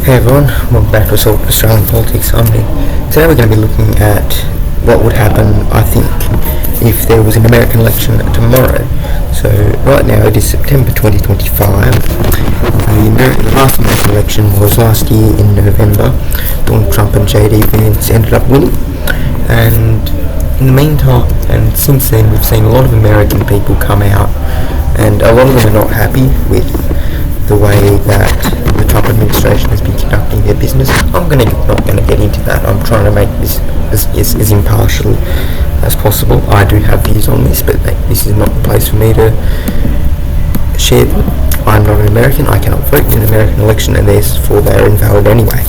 Hey everyone, welcome back to Assault Australian Politics. I'm Nick. Today we're going to be looking at what would happen, I think, if there was an American election tomorrow. So right now it is September 2025. The last American election was last year in November. Donald Trump and JD Vance ended up winning. And in the meantime, and since then, we've seen a lot of American people come out, and a lot of them are not happy with the way that the Trump administration has been conducting their business. I'm not going to get into that. I'm trying to make this as impartial as possible. I do have views on this, but this is not the place for me to share them. I'm not an American. I cannot vote in an American election, and therefore they are invalid anyway.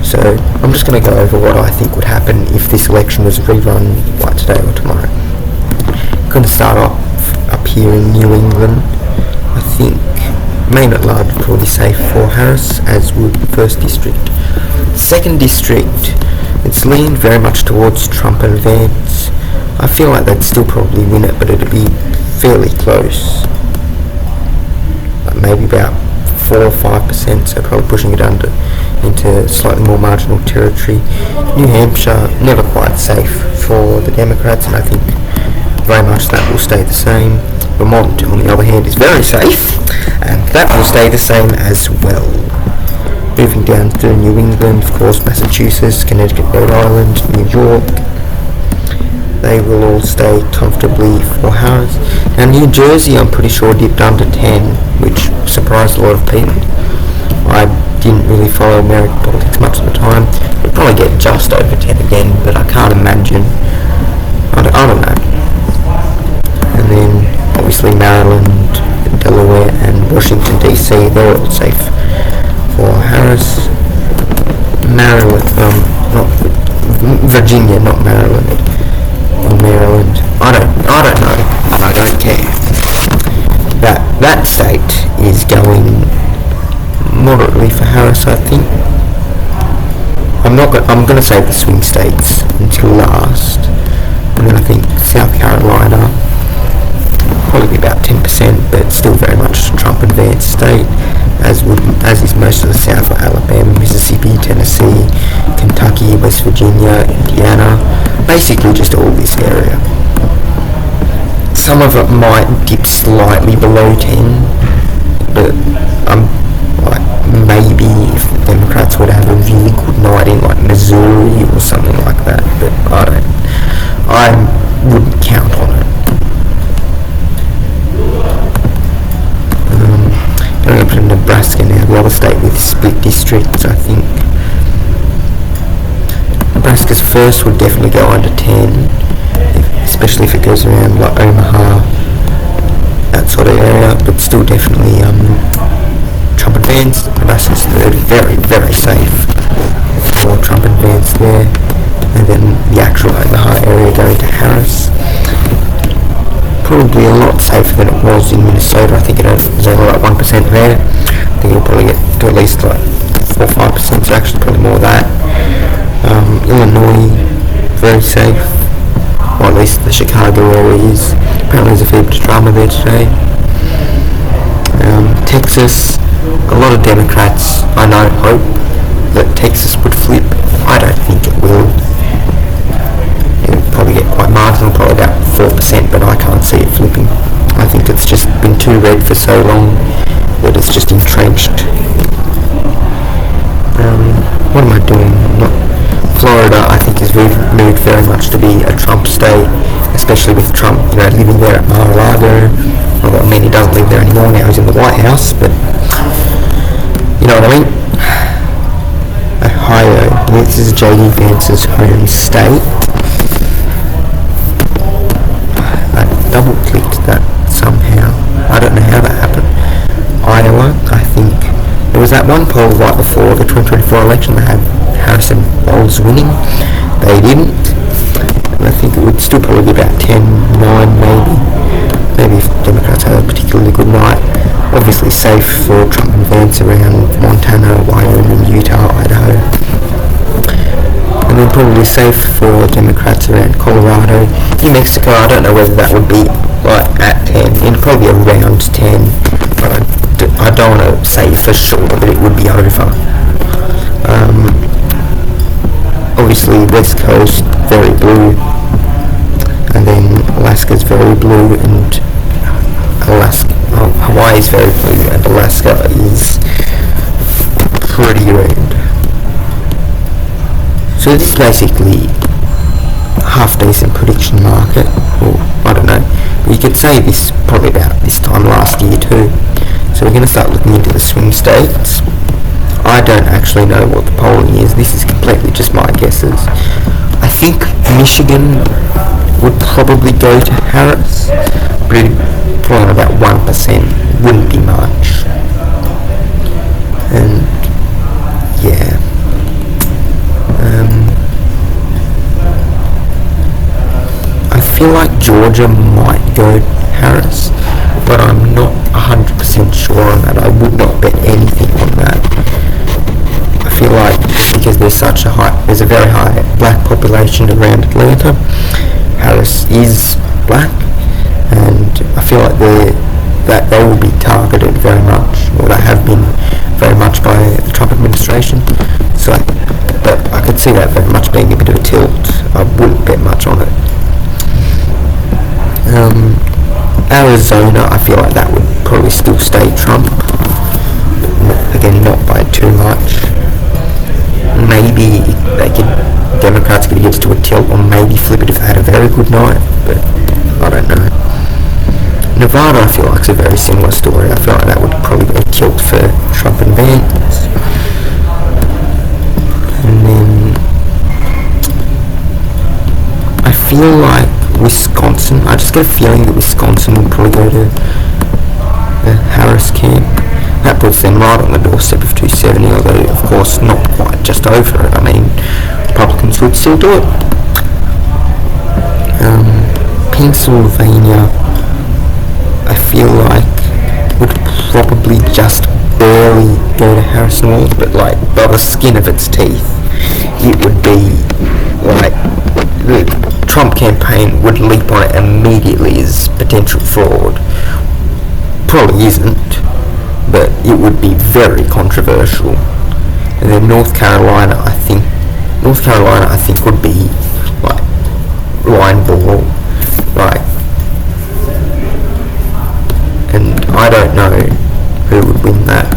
So I'm just going to go over what I think would happen if this election was rerun like today or tomorrow. I'm going to start off up here in New England. I think Maine at large would probably safe for Harris, as would the 1st District. 2nd District, it's leaned very much towards Trump and Vance. I feel like they'd still probably win it, but it'd be fairly close. Like maybe about 4 or 5%, so probably pushing it into slightly more marginal territory. New Hampshire, never quite safe for the Democrats, and I think very much that will stay the same. Vermont, on the other hand, is very safe, and that will stay the same as well. Moving down through New England, of course, Massachusetts, Connecticut, Rhode Island, New York, they will all stay comfortably for Harris. Now, New Jersey, I'm pretty sure, dipped under 10, which surprised a lot of people. I didn't really follow American politics much at the time. We'll probably get just over 10 again, but I can't imagine. I don't know. And then obviously Maryland, Delaware and Washington DC, they're all safe for Harris. Virginia, not Maryland. Or Maryland. I don't know, and I don't care. That state is going moderately for Harris, I think. I'm going to save the swing states until last, and then I think South Carolina probably be about 10%, but still very much Trump and Vance state, as is most of the South, like Alabama, Mississippi, Tennessee, Kentucky, West Virginia, Indiana, basically just all this area. Some of it might dip slightly below 10, but maybe if the Democrats were to have a really good night in like Missouri or something like that, but I wouldn't count on it. Going up to Nebraska now, the other state with split districts, I think. Nebraska's first would definitely go under 10, especially if it goes around like Omaha, that sort of area, but still definitely Trump and Vance. Nebraska's third, very, very safe for Trump and Vance there. And then the actual Omaha area going to Harris. Probably a lot safer than it was in Minnesota. I think it was only like 1% there. I think it'll probably get to at least like 4 or 5%, so actually probably more of that. Illinois, very safe. Or at least the Chicago area is. Apparently there's a fair bit of drama there today. Texas, a lot of Democrats, I know, hope that Texas would flip. I don't think it will. It'll probably get quite marginal, probably about 4%, but I can't see it flipping. I think it's just been too red for so long that it's just entrenched. What am I doing? Florida, I think, is moved very much to be a Trump state, especially with Trump, living there at Mar-a-Lago. Well, I mean, he doesn't live there anymore now, he's in the White House, but you know what I mean? Ohio, this is JD Vance's home state. I double-clicked that somehow. I don't know how that happened. Iowa, I think. There was that one poll right before the 2024 election that had Harrison Bowles winning. They didn't. And I think it would still probably be about 10, 9 maybe. Maybe if Democrats had a particularly good night. Obviously safe for Trump and Vance around Montana, Wyoming, Utah, Idaho. And then probably safe for Democrats around Colorado. New Mexico, I don't know whether that would be like at 10. It'd probably be around 10. But I don't want to say for sure that it would be over. Obviously West Coast very blue, and then Alaska's very blue, and Hawaii is very blue, and Alaska is pretty red. So this is basically half decent prediction market, or I don't know, but you could say this probably about this time last year too. So we're going to start looking into the swing states. I don't actually know what the polling is. This is completely just my guesses. I think Michigan would probably go to Harris, but it'd probably about 1%. Wouldn't be much. And yeah. I feel like Georgia might go Harris, but I'm not 100% sure on that. I would not bet anything on that. I feel like because there's a very high black population around Atlanta, Harris is black, and I feel like they will be targeted very much, or they have been very much by the Trump administration. So, but I could see that very much being a bit of a tilt. I wouldn't bet much on it. Arizona, I feel like that would probably still stay Trump. Again, not by too much. Maybe Democrats could get to a tilt, or maybe flip it if they had a very good night, but I don't know. Nevada, I feel like is a very similar story. I feel like that would probably be a tilt for Trump and Vance. And then I feel like Wisconsin, I just get a feeling that Wisconsin will probably go to the Harris camp. That puts them right on the doorstep of 270, although of course not quite just over it. I mean, Republicans would still do it. Pennsylvania, I feel like would probably just barely go to Harrison Walls, but like by the skin of its teeth. It would be like the Trump campaign would leap on it immediately as potential fraud. Probably isn't, but it would be very controversial. And then North Carolina, I think would be like line ball, like, and I don't know who would win that.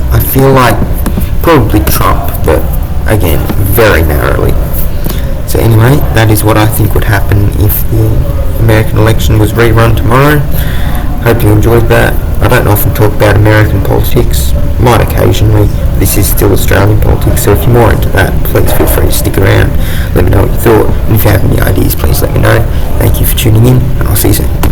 I feel like probably Trump, but again, very narrowly. So anyway, that is what I think would happen if the American election was rerun tomorrow. Hope you enjoyed that. I don't often talk about American politics, might occasionally. This is still Australian politics, so if you're more into that, please feel free to stick around. Let me know what you thought, and if you have any ideas, please let me know. Thank you for tuning in, and I'll see you soon.